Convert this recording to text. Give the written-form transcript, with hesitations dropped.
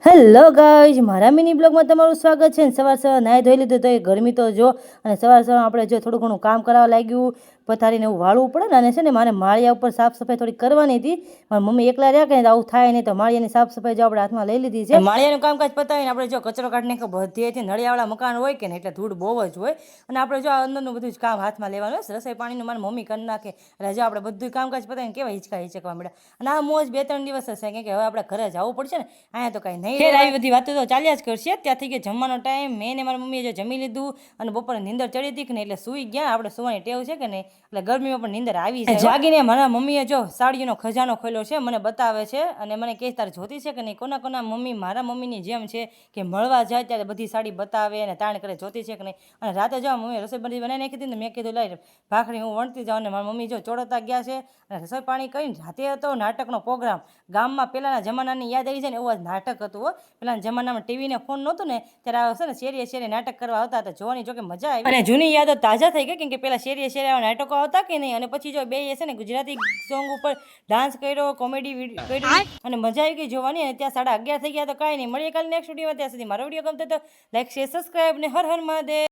Hello guys, મારા mini બ્લોગમાં તમારું સ્વાગત છે. સવાર સવાર નાહી ધોઈ લીધું તો એ ગરમી તો જો, અને સવાર સવાર આપણે જો થોડું ઘણું કામ કરાવવા લાગ્યું, પથારીને એવું વાળવું પડે ને. અને છે ને મારે માળિયા ઉપર સાફ સફાઈ થોડી કરવાની હતી. મારી મમ્મી એકલા રહ્યા કે આવું થાય નહીં, તો માળિયાની સાફ સફાઈ જો આપણે હાથમાં લઈ લીધી છે. માળિયાનું કામકાજ પતાવીને આપણે જો કચરો કાઢીને બધીથી નળિયાવાળા મકાન હોય કે ને એટલે ધૂળ બહુ જ હોય, અને આપણે જો અંદરનું બધું જ કામ હાથમાં લેવાનું હોય. રસોઈ પાણીનું મારી મમ્મી કરી નાખે એટલે જો આપણે બધું કામકાજ પતાવીને કેવા હિંચકા મળ્યા. અને આ મોજ 2-3 દિવસ હશે, કે હવે આપણે ઘરે જવું પડશે ને, અહીંયા તો કાંઈ નહીં. ખેર આવી બધી વાતો તો ચાલ્યા જ કરશે. ત્યાંથી કે જમવાનો ટાઈમ, મેં ને મારી મમ્મીએ જો જમી લીધું અને બપોરે નીંદર ચડી હતી કે ને એટલે સૂઈ ગયા. આપણે સુવાની ટેવ છે કે નહીં, એટલે ગરમીમાં પણ નીંદર આવી જાય. જાગીને મારા મમ્મીએ જો સાડીનો ખજાનો ખોલ્યો છે, મને બતાવે છે અને મને કહે તારે જોતી છે કે નહીં. કોના કોના મમ્મી મારા મમ્મીની જેમ છે કે મળવા જાય ત્યારે બધી સાડી બતાવે અને તાણ કરે જોતી છે કે નહીં. અને રાતે જો મમ્મી રસોઈ બધી બનાવી નાખી હતી ને, મેં કીધું લાઈ ભાખરી હું વણતી જાઉં, અને મારી મમ્મી જો ચોડતા ગયા છે અને રસોઈ પાણી કરીને રાતે હતો નાટકનો પ્રોગ્રામ. ગામમાં પહેલાંના જમાનાની યાદ આવી જાય ને એવું જ નાટક હતું. પહેલાંના જમાનામાં ટીવીને ફોન નહોતું ને ત્યારે આવશે ને શેરીએ શેરીએ નાટક કરવા આવતા હતા. જોવાની જો કે મજા આવી અને જૂની યાદો તાજા થઈ ગઈ, કેમ કે પહેલાં શેરીએ શેરીએ નાટકો આવતા કે નહીં. અને પછી જો બે છે ને ગુજરાતી સોંગ ઉપર ડાન્સ કર્યો, કોમેડી કર્યું અને મજા આવી ગઈ જોવાની. અને ત્યાં 11:30 થઈ ગયા. તો કાંઈ નહીં, મળીએ કાલે નેક્સ્ટ વિડીયોમાં. ત્યાં સુધી મારો વિડીયો ગમતો તો લાઈક, શેર, સબસ્ક્રાઈબ ને હર હર મહાદેવ.